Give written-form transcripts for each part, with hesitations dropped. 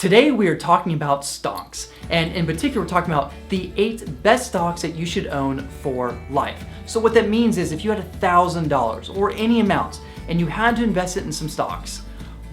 Today we are talking about stocks, and in particular we're talking about the 8 best stocks that you should own for life. So what that means is if you had $1,000 or any amount and you had to invest it in some stocks,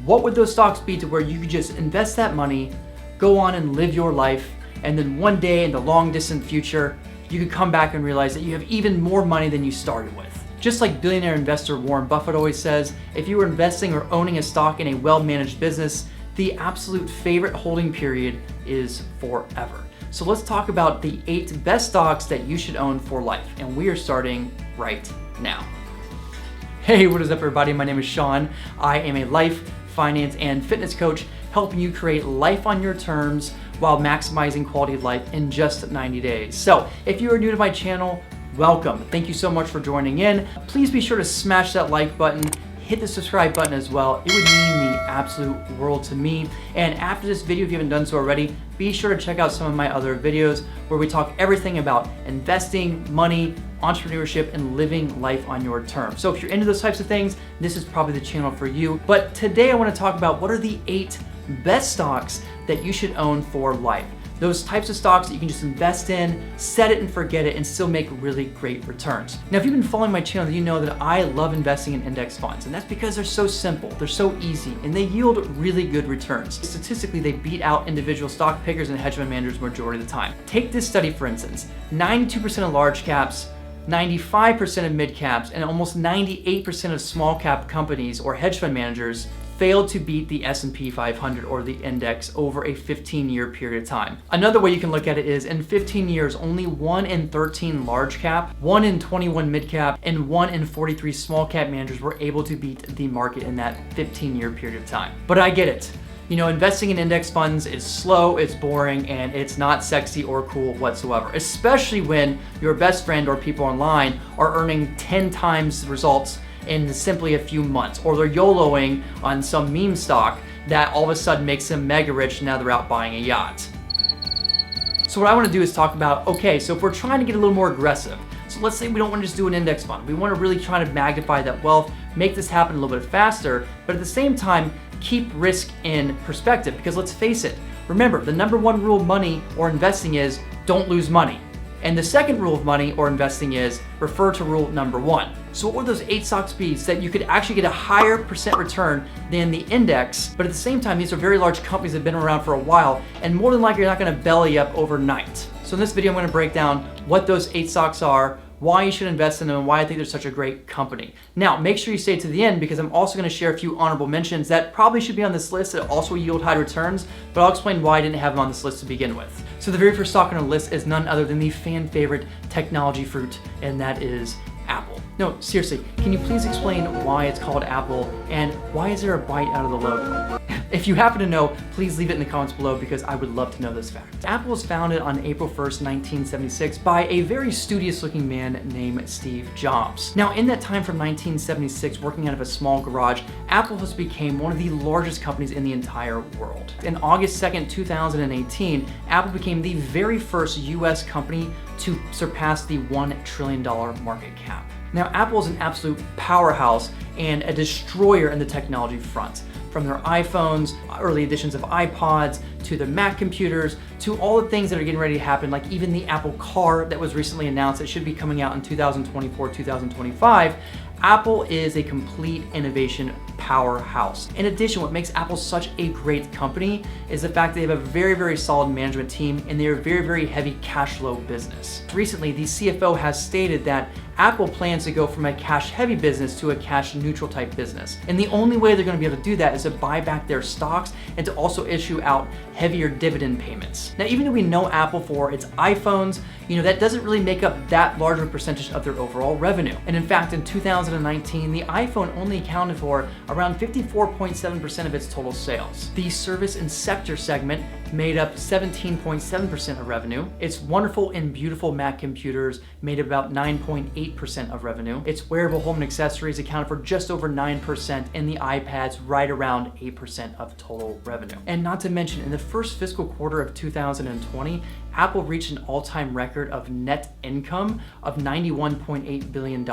what would those stocks be to where you could just invest that money, go on and live your life, and then one day in the long distant future you could come back and realize that you have even more money than you started with. Just like billionaire investor Warren Buffett always says, if you were investing or owning a stock in a well-managed business, the absolute favorite holding period is forever. So let's talk about the 8 best stocks that you should own for life, and we are starting right now. Hey, what is up everybody? My name is Shaun. I am a life, finance, and fitness coach helping you create life on your terms while maximizing quality of life in just 90 days. So if you are new to my channel, welcome. Thank you so much for joining in. Please be sure to smash that like button, hit the subscribe button as well. It would mean the absolute world to me. And after this video, if you haven't done so already, be sure to check out some of my other videos where we talk everything about investing, money, entrepreneurship, and living life on your terms. So if you're into those types of things, this is probably the channel for you. But today I want to talk about what are the 8 best stocks that you should own for life. Those types of stocks that you can just invest in, set it and forget it, and still make really great returns. Now, if you've been following my channel, you know that I love investing in index funds, and that's because they're so simple, they're so easy, and they yield really good returns. Statistically, they beat out individual stock pickers and hedge fund managers majority of the time. Take this study, for instance, 92% of large caps, 95% of mid caps, and almost 98% of small cap companies or hedge fund managers failed to beat the S&P 500 or the index over a 15-year period of time. Another way you can look at it is in 15 years, only 1 in 13 large cap, 1 in 21 mid cap, and 1 in 43 small cap managers were able to beat the market in that 15-year period of time. But I get it. You know, investing in index funds is slow, it's boring, and it's not sexy or cool whatsoever, especially when your best friend or people online are earning 10 times the results in simply a few months, or they're YOLOing on some meme stock that all of a sudden makes them mega rich. Now they're out buying a yacht. So what I want to do is talk about, okay, so if we're trying to get a little more aggressive, so let's say we don't want to just do an index fund, we want to really try to magnify that wealth, make this happen a little bit faster, but at the same time keep risk in perspective, because let's face it, remember the number 1 rule of money or investing is don't lose money. And the second rule of money or investing is refer to rule number 1. So what would those 8 stocks be so that you could actually get a higher percent return than the index, but at the same time, these are very large companies that have been around for a while, and more than likely you're not gonna belly up overnight. So in this video, I'm gonna break down what those 8 stocks are, why you should invest in them, and why I think they're such a great company. Now, make sure you stay to the end because I'm also gonna share a few honorable mentions that probably should be on this list that also yield high returns, but I'll explain why I didn't have them on this list to begin with. So the very first stock on our list is none other than the fan favorite technology fruit, and that is Apple. No, seriously, can you please explain why it's called Apple and why is there a bite out of the logo? If you happen to know, please leave it in the comments below because I would love to know this fact. Apple was founded on April 1st, 1976 by a very studious looking man named Steve Jobs. Now in that time from 1976, working out of a small garage, Apple has become one of the largest companies in the entire world. In August 2nd, 2018, Apple became the very first US company to surpass the $1 trillion market cap. Now Apple is an absolute powerhouse and a destroyer in the technology front. From their iPhones, early editions of iPods, to their Mac computers, to all the things that are getting ready to happen, like even the Apple Car that was recently announced that should be coming out in 2024, 2025, Apple is a complete innovation powerhouse. In addition, what makes Apple such a great company is the fact they have a very, very solid management team and they're a very, very heavy cash flow business. Recently, the CFO has stated that Apple plans to go from a cash-heavy business to a cash-neutral type business. And the only way they're gonna be able to do that is to buy back their stocks and to also issue out heavier dividend payments. Now, even though we know Apple for its iPhones, that doesn't really make up that large of a percentage of their overall revenue. And in fact, in 2019, the iPhone only accounted for around 54.7% of its total sales. The service and sector segment made up 17.7% of revenue. Its wonderful and beautiful Mac computers made up about 9.8% of revenue. Its wearable home and accessories accounted for just over 9%, and the iPads right around 8% of total revenue. And not to mention, in the first fiscal quarter of 2020, Apple reached an all-time record of net income of $91.8 billion.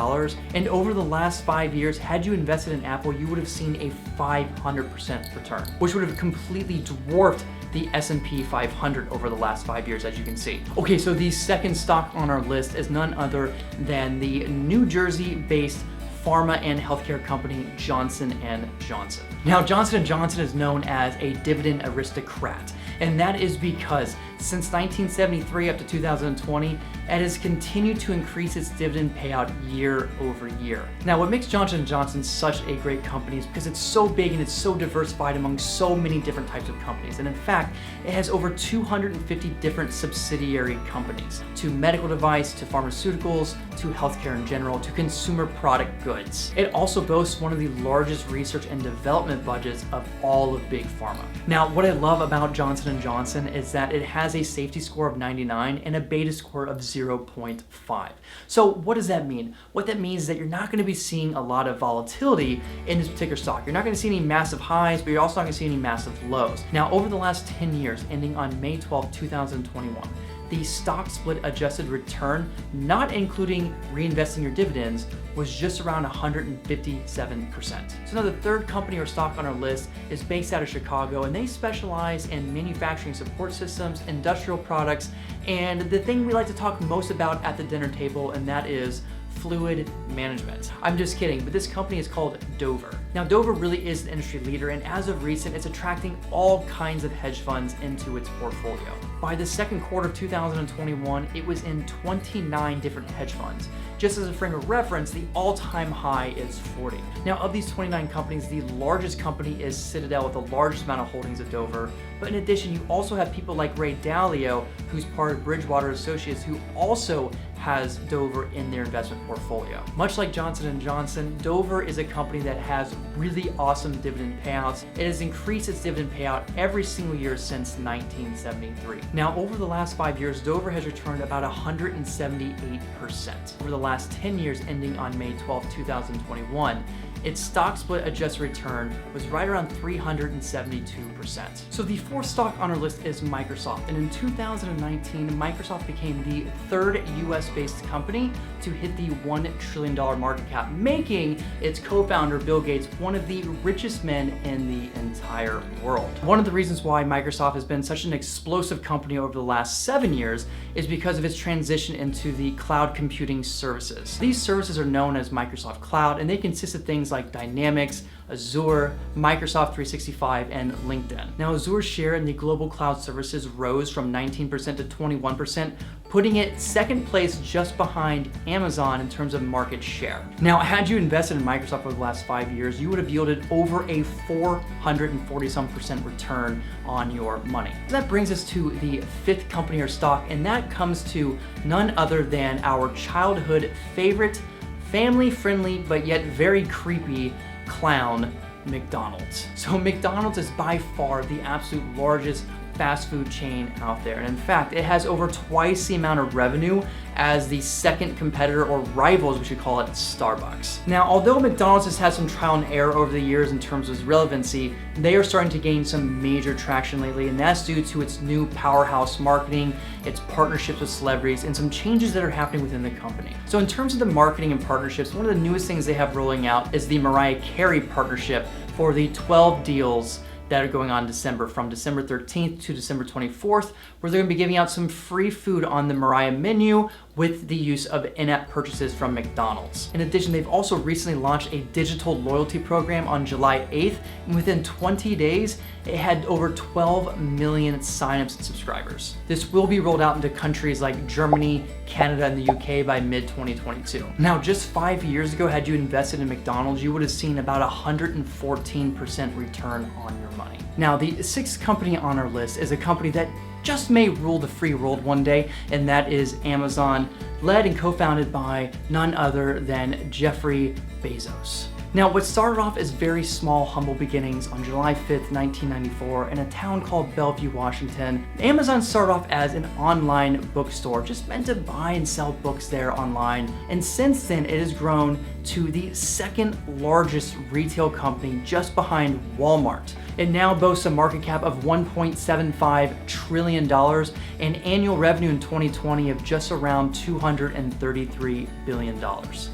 And over the last 5 years, had you invested in Apple, you would have seen a 500% return, which would have completely dwarfed the S&P 500 over the last 5 years, as you can see. Okay, so the second stock on our list is none other than the New Jersey-based pharma and healthcare company Johnson & Johnson. Now, Johnson & Johnson is known as a dividend aristocrat, and that is because since 1973 up to 2020, it has continued to increase its dividend payout year over year. Now, what makes Johnson & Johnson such a great company is because it's so big and it's so diversified among so many different types of companies. And in fact, it has over 250 different subsidiary companies, to medical device, to pharmaceuticals, to healthcare in general, to consumer product goods. It also boasts one of the largest research and development budgets of all of big pharma. Now, what I love about Johnson & Johnson is that it has a safety score of 99 and a beta score of 0.5. So what does that mean? What that means is that you're not going to be seeing a lot of volatility in this particular stock. You're not going to see any massive highs, but you're also not going to see any massive lows. Now, over the last 10 years, ending on May 12, 2021, the stock split adjusted return, not including reinvesting your dividends, was just around 157%. So now the third company or stock on our list is based out of Chicago, and they specialize in manufacturing support systems, industrial products, and the thing we like to talk most about at the dinner table, and that is fluid management. I'm just kidding, but this company is called Dover. Now, Dover really is an industry leader, and as of recent, it's attracting all kinds of hedge funds into its portfolio. By the second quarter of 2021, it was in 29 different hedge funds. Just as a frame of reference, the all-time high is 40. Now, of these 29 companies, the largest company is Citadel with the largest amount of holdings of Dover. But in addition, you also have people like Ray Dalio, who's part of Bridgewater Associates, who also has Dover in their investment portfolio. Much like Johnson & Johnson, Dover is a company that has really awesome dividend payouts. It has increased its dividend payout every single year since 1973. Now, over the last 5 years, Dover has returned about 178%. Over the last 10 years, ending on May 12, 2021, its stock split adjusted return was right around 372%. So the fourth stock on our list is Microsoft. And in 2019, Microsoft became the third US-based company to hit the $1 trillion market cap, making its co-founder, Bill Gates, one of the richest men in the entire world. One of the reasons why Microsoft has been such an explosive company over the last 7 years is because of its transition into the cloud computing services. These services are known as Microsoft Cloud, and they consist of things like Dynamics, Azure, Microsoft 365, and LinkedIn. Now, Azure's share in the global cloud services rose from 19% to 21%, putting it second place just behind Amazon in terms of market share. Now, had you invested in Microsoft over the last 5 years, you would have yielded over a 440% return on your money. So that brings us to the fifth company or stock, and that comes to none other than our childhood favorite, family-friendly, but yet very creepy clown, McDonald's. So McDonald's is by far the absolute largest fast food chain out there. And in fact, it has over twice the amount of revenue as the second competitor, or rivals, we should call it, Starbucks. Now, although McDonald's has had some trial and error over the years in terms of its relevancy, they are starting to gain some major traction lately, and that's due to its new powerhouse marketing, its partnerships with celebrities, and some changes that are happening within the company. So in terms of the marketing and partnerships, one of the newest things they have rolling out is the Mariah Carey partnership for the 12 deals that are going on from December 13th to December 24th, where they're gonna be giving out some free food on the Mariah menu with the use of in-app purchases from McDonald's. In addition, they've also recently launched a digital loyalty program on July 8th, and within 20 days, it had over 12 million signups and subscribers. This will be rolled out into countries like Germany, Canada, and the UK by mid-2022. Now, just 5 years ago, had you invested in McDonald's, you would have seen about 114% return on your money. Now, the sixth company on our list is a company that just may rule the free world one day, and that is Amazon, led and co-founded by none other than Jeffrey Bezos. Now, what started off as very small, humble beginnings on July 5th, 1994 in a town called Bellevue, Washington, Amazon started off as an online bookstore, just meant to buy and sell books there online. And since then, it has grown to the second largest retail company just behind Walmart. It now boasts a market cap of $1.75 trillion and annual revenue in 2020 of just around $233 billion.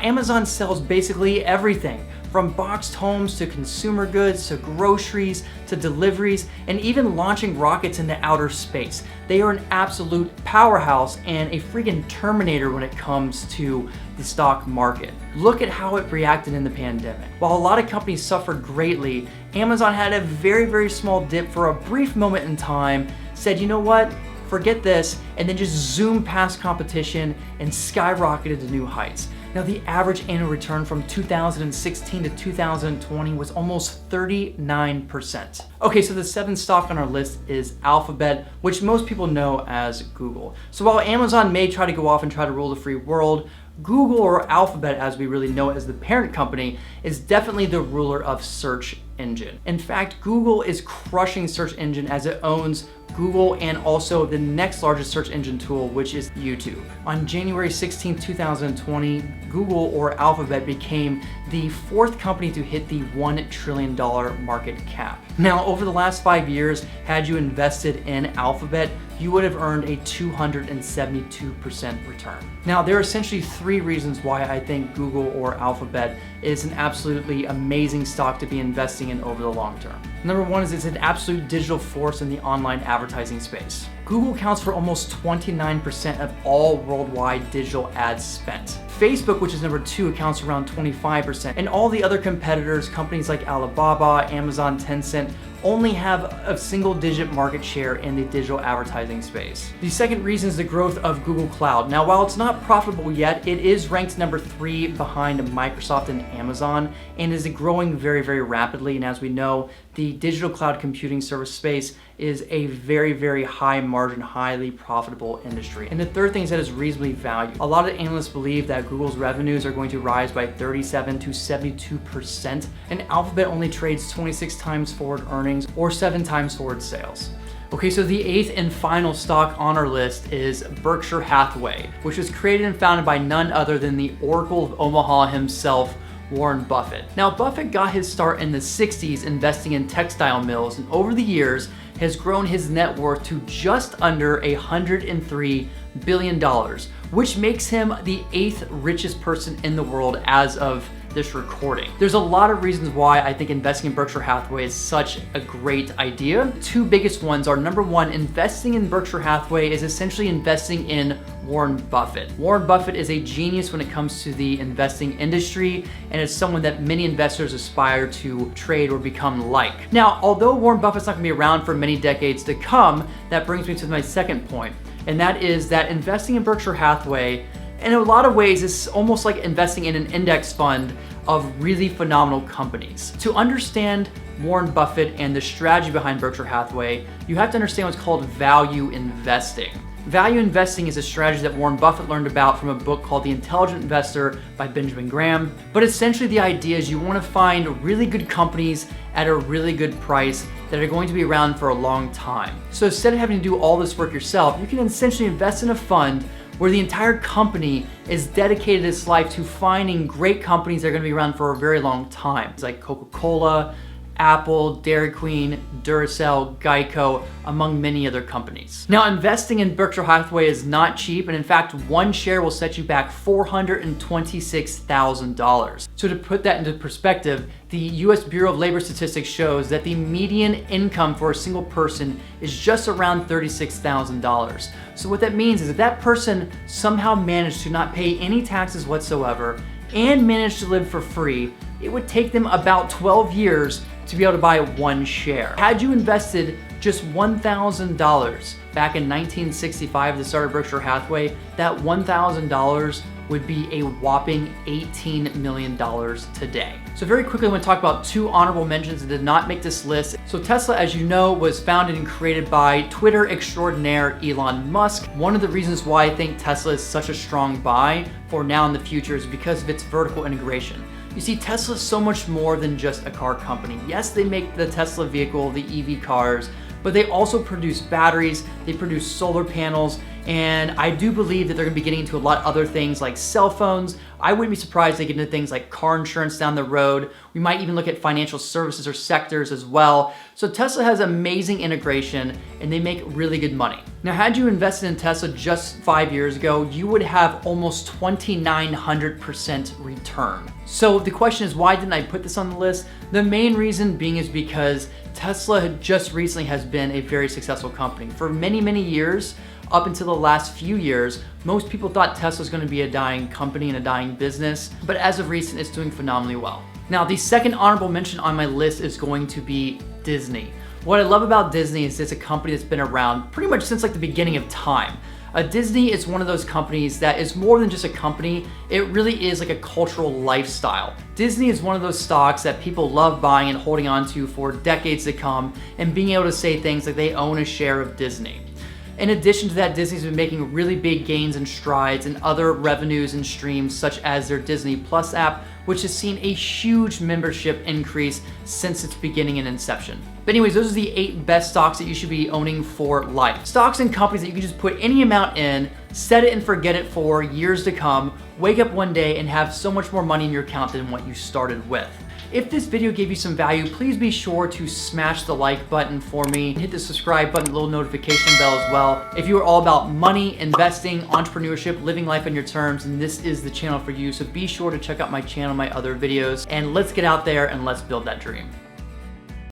Amazon sells basically everything, from boxed homes to consumer goods to groceries to deliveries and even launching rockets into outer space. They are an absolute powerhouse and a freaking Terminator when it comes to the stock market. Look at how it reacted in the pandemic. While a lot of companies suffered greatly, Amazon had a very small dip for a brief moment in time, said, you know what? Forget this, and then just zoomed past competition and skyrocketed to new heights. Now, the average annual return from 2016 to 2020 was almost 39%. Okay, so the seventh stock on our list is Alphabet, which most people know as Google. So while Amazon may try to go off and try to rule the free world, Google, or Alphabet as we really know it as the parent company, is definitely the ruler of search engine. In fact, Google is crushing search engine as it owns Google and also the next largest search engine tool, which is YouTube. On January 16, 2020, Google, or Alphabet, became the fourth company to hit the $1 trillion market cap. Now, over the last 5 years, had you invested in Alphabet, you would have earned a 272% return. Now, there are essentially three reasons why I think Google or Alphabet is an absolutely amazing stock to be investing in over the long term. Number one is it's an absolute digital force in the online advertising space. Google accounts for almost 29% of all worldwide digital ads spent. Facebook, which is number two, accounts for around 25%. And all the other competitors, companies like Alibaba, Amazon, Tencent, only have a single-digit market share in the digital advertising space. The second reason is the growth of Google Cloud. Now, while it's not profitable yet, it is ranked number 3 behind Microsoft and Amazon and is growing very rapidly. And as we know, the digital cloud computing service space is a very high margin, highly profitable industry. And the third thing is that it's reasonably valued. A lot of analysts believe that Google's revenues are going to rise by 37 to 72%, and Alphabet only trades 26 times forward earnings or 7 times forward sales. Okay, so the eighth and final stock on our list is Berkshire Hathaway, which was created and founded by none other than the Oracle of Omaha himself, Warren Buffett. Now, Buffett got his start in the 60s investing in textile mills, and over the years has grown his net worth to just under $103 billion, which makes him the 8th richest person in the world as of this recording. There's a lot of reasons why I think investing in Berkshire Hathaway is such a great idea. The two biggest ones are, number one, investing in Berkshire Hathaway is essentially investing in Warren Buffett. Warren Buffett is a genius when it comes to the investing industry and is someone that many investors aspire to trade or become like. Now, although Warren Buffett's not gonna be around for many decades to come, that brings me to my second point, and that is that investing in Berkshire Hathaway in a lot of ways is almost like investing in an index fund of really phenomenal companies. To understand Warren Buffett and the strategy behind Berkshire Hathaway, you have to understand what's called value investing. Value investing is a strategy that Warren Buffett learned about from a book called The Intelligent Investor by Benjamin Graham. But essentially the idea is you want to find really good companies at a really good price that are going to be around for a long time. So instead of having to do all this work yourself, you can essentially invest in a fund where the entire company is dedicated its life to finding great companies that are gonna be around for a very long time. It's like Coca-Cola, Apple, Dairy Queen, Duracell, Geico, among many other companies. Now, investing in Berkshire Hathaway is not cheap, and in fact, one share will set you back $426,000. So to put that into perspective, the US Bureau of Labor Statistics shows that the median income for a single person is just around $36,000. So what that means is that that person somehow managed to not pay any taxes whatsoever and managed to live for free, it would take them about 12 years to be able to buy one share. Had you invested just $1,000 back in 1965 at the start of Berkshire Hathaway, that $1,000 would be a whopping $18 million today. So very quickly, I want to talk about two honorable mentions that did not make this list. So Tesla, as you know, was founded and created by Twitter extraordinaire Elon Musk. One of the reasons why I think Tesla is such a strong buy for now and the future is because of its vertical integration. You see, Tesla is so much more than just a car company. Yes, they make the Tesla vehicle, the EV cars, but they also produce batteries, they produce solar panels, and I do believe that they're gonna be getting into a lot of other things like cell phones. I wouldn't be surprised they get into things like car insurance down the road. We might even look at financial services or sectors as well. So Tesla has amazing integration and they make really good money. Now, had you invested in Tesla just 5 years ago, you would have almost 2,900% return. So the question is, why didn't I put this on the list? The main reason being is because Tesla just recently has been a very successful company. For many, many years, up until the last few years, most people thought Tesla was going to be a dying company and a dying business, but as of recent, it's doing phenomenally well. Now, the second honorable mention on my list is going to be Disney. What I love about Disney is it's a company that's been around pretty much since like the beginning of time. Disney is one of those companies that is more than just a company, it really is like a cultural lifestyle. Disney is one of those stocks that people love buying and holding on to for decades to come and being able to say things like they own a share of Disney. In addition to that, Disney's been making really big gains and strides in other revenues and streams, such as their Disney Plus app, which has seen a huge membership increase since its beginning and inception. But anyways, those are the 8 best stocks that you should be owning for life. Stocks and companies that you can just put any amount in, set it and forget it for years to come, wake up one day and have so much more money in your account than what you started with. If this video gave you some value, please be sure to smash the like button for me and hit the subscribe button, little notification bell as well. If you are all about money, investing, entrepreneurship, living life on your terms, then this is the channel for you. So be sure to check out my channel, my other videos, and let's get out there and let's build that dream.